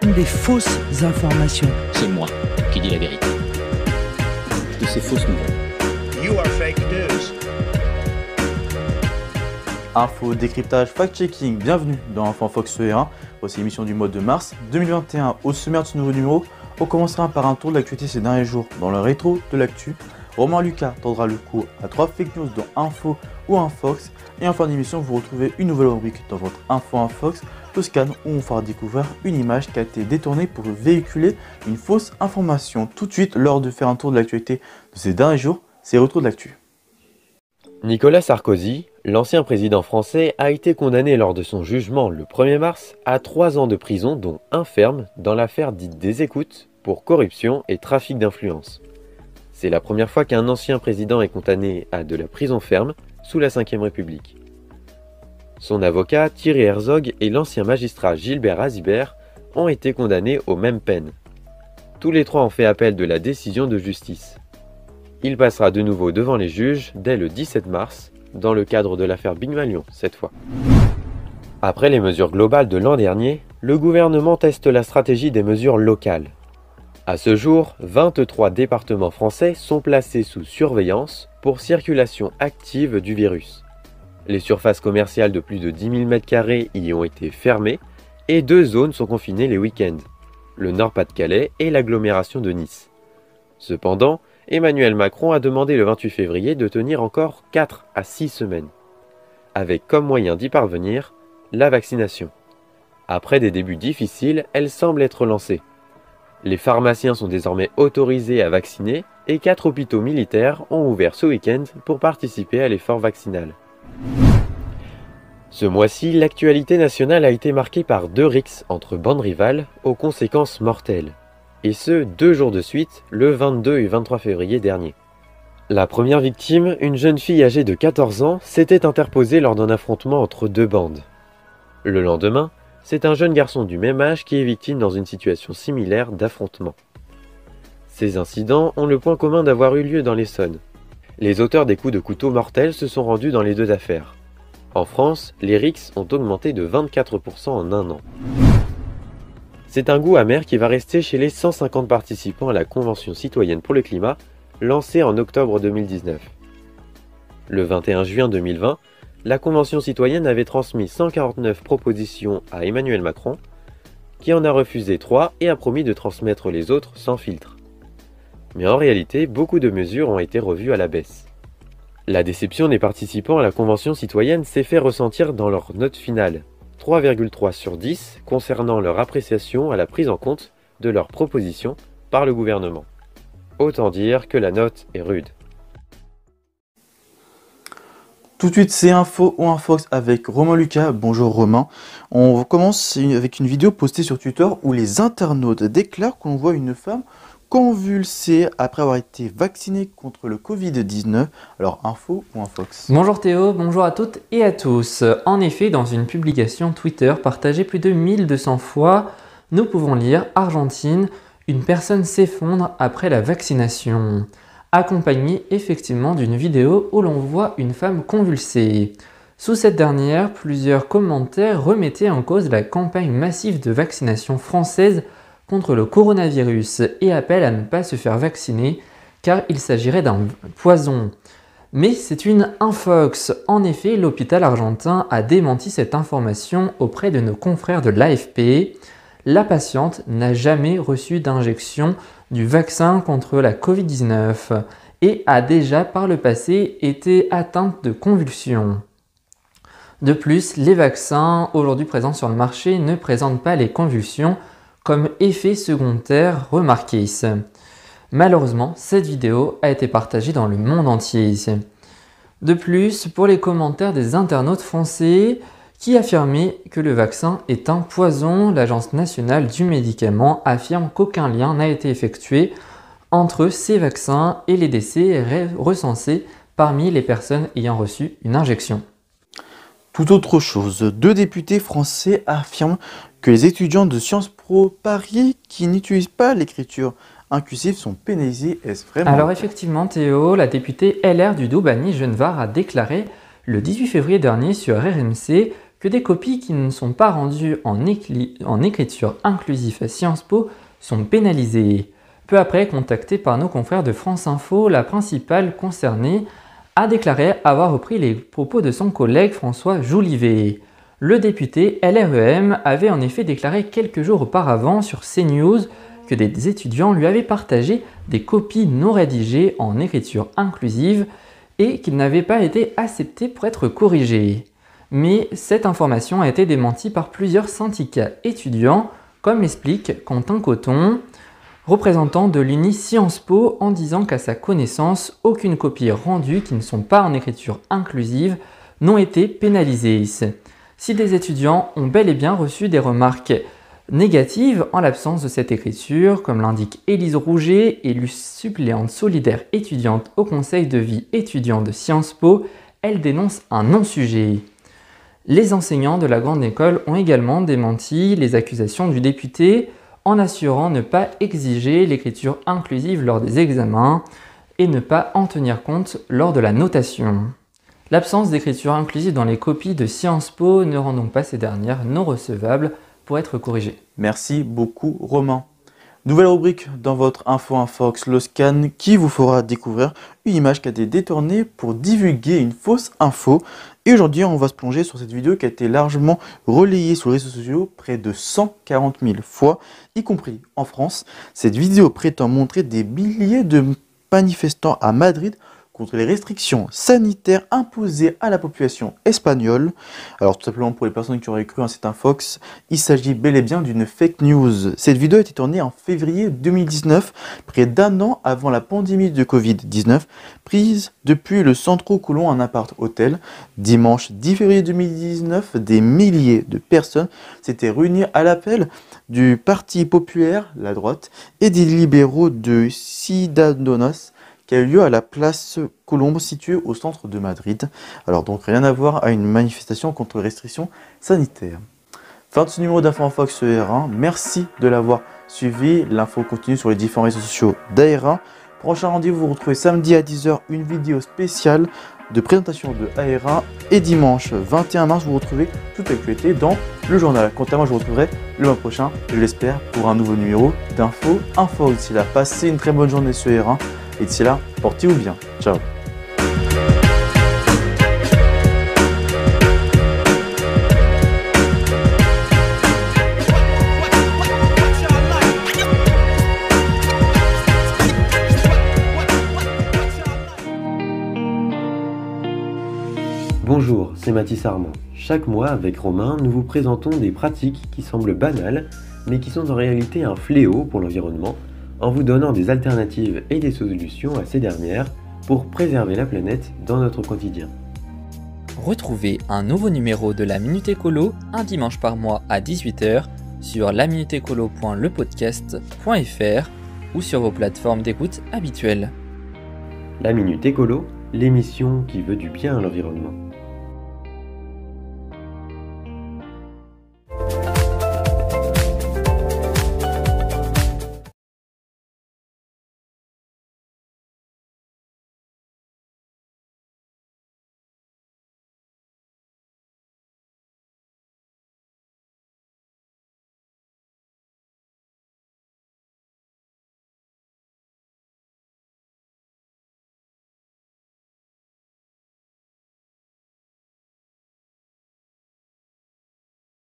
sont des fausses informations. C'est moi qui dis la vérité. De ces fausses nouvelles. You are fake news. Info, décryptage, fact-checking, bienvenue dans Info Fox E1, voici l'émission du mois de mars 2021. Au sommaire de ce nouveau numéro, on commencera par un tour de l'actualité ces derniers jours dans le rétro de l'actu. Romain Lucas tendra le coup à 3 fake news dans Info ou Infox. Et en fin d'émission, vous retrouvez une nouvelle rubrique dans votre Info Infox, le scan, où on fera découvrir une image qui a été détournée pour véhiculer une fausse information. Tout de suite, lors de faire un tour de l'actualité de ces derniers jours, c'est retour de l'actu. Nicolas Sarkozy, l'ancien président français, a été condamné lors de son jugement le 1er mars à 3 ans de prison, dont 1 ferme, dans l'affaire dite des écoutes pour corruption et trafic d'influence. C'est la première fois qu'un ancien président est condamné à de la prison ferme sous la Ve République. Son avocat, Thierry Herzog, et l'ancien magistrat Gilbert Azibert ont été condamnés aux mêmes peines. Tous les 3 ont fait appel de la décision de justice. Il passera de nouveau devant les juges dès le 17 mars, dans le cadre de l'affaire Big Malion cette fois. Après les mesures globales de l'an dernier, le gouvernement teste la stratégie des mesures locales. À ce jour, 23 départements français sont placés sous surveillance pour circulation active du virus. Les surfaces commerciales de plus de 10 000 m² y ont été fermées et 2 zones sont confinées les week-ends, le Nord-Pas-de-Calais et l'agglomération de Nice. Cependant, Emmanuel Macron a demandé le 28 février de tenir encore 4 à 6 semaines, avec comme moyen d'y parvenir la vaccination. Après des débuts difficiles, elle semble être lancée. Les pharmaciens sont désormais autorisés à vacciner et 4 hôpitaux militaires ont ouvert ce week-end pour participer à l'effort vaccinal. Ce mois-ci, l'actualité nationale a été marquée par 2 rixes entre bandes rivales aux conséquences mortelles. Et ce, 2 jours de suite, le 22 et 23 février dernier. La première victime, une jeune fille âgée de 14 ans, s'était interposée lors d'un affrontement entre 2 bandes. Le lendemain, c'est un jeune garçon du même âge qui est victime dans une situation similaire d'affrontement. Ces incidents ont le point commun d'avoir eu lieu dans l'Essonne. Les auteurs des coups de couteau mortels se sont rendus dans les 2 affaires. En France, les rixes ont augmenté de 24% en 1 an. C'est un goût amer qui va rester chez les 150 participants à la Convention citoyenne pour le climat, lancée en octobre 2019. Le 21 juin 2020, la Convention citoyenne avait transmis 149 propositions à Emmanuel Macron, qui en a refusé 3 et a promis de transmettre les autres sans filtre. Mais en réalité, beaucoup de mesures ont été revues à la baisse. La déception des participants à la Convention citoyenne s'est fait ressentir dans leur note finale, 3,3 sur 10 concernant leur appréciation à la prise en compte de leurs propositions par le gouvernement. Autant dire que la note est rude. Tout de suite, c'est Info ou Infox avec Romain Lucas. Bonjour Romain. On commence avec une vidéo postée sur Twitter où les internautes déclarent qu'on voit une femme convulsée après avoir été vaccinée contre le Covid-19. Alors Info ou Infox? Bonjour Théo, bonjour à toutes et à tous. En effet, dans une publication Twitter partagée plus de 1200 fois, nous pouvons lire « Argentine, une personne s'effondre après la vaccination », accompagnée effectivement d'une vidéo où l'on voit une femme convulsée. Sous cette dernière, plusieurs commentaires remettaient en cause la campagne massive de vaccination française contre le coronavirus et appellent à ne pas se faire vacciner car il s'agirait d'un poison. Mais c'est une infox. En effet, l'hôpital argentin a démenti cette information auprès de nos confrères de l'AFP. La patiente n'a jamais reçu d'injection du vaccin contre la Covid-19 et a déjà par le passé été atteinte de convulsions. De plus, les vaccins aujourd'hui présents sur le marché ne présentent pas les convulsions comme effet secondaire remarqué. Malheureusement, cette vidéo a été partagée dans le monde entier. De plus, pour les commentaires des internautes français qui affirmaient que le vaccin est un poison, l'Agence nationale du médicament affirme qu'aucun lien n'a été effectué entre ces vaccins et les décès recensés parmi les personnes ayant reçu une injection. Tout autre chose, 2 députés français affirment que les étudiants de Sciences Po Paris qui n'utilisent pas l'écriture inclusive sont pénalisés. Est-ce vraiment? Alors effectivement Théo, la députée LR du Doubs Annie Genevard a déclaré le 18 février dernier sur RMC que des copies qui ne sont pas rendues en écriture inclusive à Sciences Po sont pénalisées. Peu après, contactée par nos confrères de France Info, la principale concernée a déclaré avoir repris les propos de son collègue François Jolivet. Le député LREM avait en effet déclaré quelques jours auparavant sur CNews que des étudiants lui avaient partagé des copies non rédigées en écriture inclusive et qu'ils n'avaient pas été acceptés pour être corrigés. Mais cette information a été démentie par plusieurs syndicats étudiants, comme l'explique Quentin Coton, représentant de l'Uni Sciences Po, en disant qu'à sa connaissance, aucune copie rendue qui ne sont pas en écriture inclusive n'ont été pénalisées. Si des étudiants ont bel et bien reçu des remarques négatives en l'absence de cette écriture, comme l'indique Élise Rouget, élue suppléante solidaire étudiante au Conseil de vie étudiant de Sciences Po, elle dénonce un non-sujet. Les enseignants de la grande école ont également démenti les accusations du député en assurant ne pas exiger l'écriture inclusive lors des examens et ne pas en tenir compte lors de la notation. L'absence d'écriture inclusive dans les copies de Sciences Po ne rend donc pas ces dernières non recevables pour être corrigées. Merci beaucoup Romain. Nouvelle rubrique dans votre Info Infox, le scan, qui vous fera découvrir une image qui a été détournée pour divulguer une fausse info. Et aujourd'hui, on va se plonger sur cette vidéo qui a été largement relayée sur les réseaux sociaux près de 140 000 fois, y compris en France. Cette vidéo prétend montrer des milliers de manifestants à Madrid contre les restrictions sanitaires imposées à la population espagnole. Alors tout simplement pour les personnes qui auraient cru à cet infox, il s'agit bel et bien d'une fake news. Cette vidéo a été tournée en février 2019, près d'un an avant la pandémie de Covid-19, prise depuis le Centro Colón, un appart-hôtel. Dimanche 10 février 2019, des milliers de personnes s'étaient réunies à l'appel du Parti populaire, la droite, et des libéraux de Ciudadanos, qui a eu lieu à la place Colombe située au centre de Madrid. Alors donc rien à voir à une manifestation contre les restrictions sanitaires. Fin de ce numéro d'Info Infox R1. Merci de l'avoir suivi. L'info continue sur les différents réseaux sociaux d'AR1. Prochain rendez-vous, vous retrouvez samedi à 10h une vidéo spéciale de présentation de AR1. Et dimanche 21 mars, vous retrouvez toute l'actualité dans le journal. Quant à moi, je vous retrouverai le mois prochain, je l'espère, pour un nouveau numéro d'Info Infox. D'ici là, passez une très bonne journée sur AR1. Et d'ici là, portez-vous bien. Ciao. Bonjour, c'est Mathis Armand. Chaque mois, avec Romain, nous vous présentons des pratiques qui semblent banales, mais qui sont en réalité un fléau pour l'environnement, en vous donnant des alternatives et des solutions à ces dernières pour préserver la planète dans notre quotidien. Retrouvez un nouveau numéro de la Minute Écolo un dimanche par mois à 18h sur laminuteécolo.lepodcast.fr ou sur vos plateformes d'écoute habituelles. La Minute Écolo, l'émission qui veut du bien à l'environnement.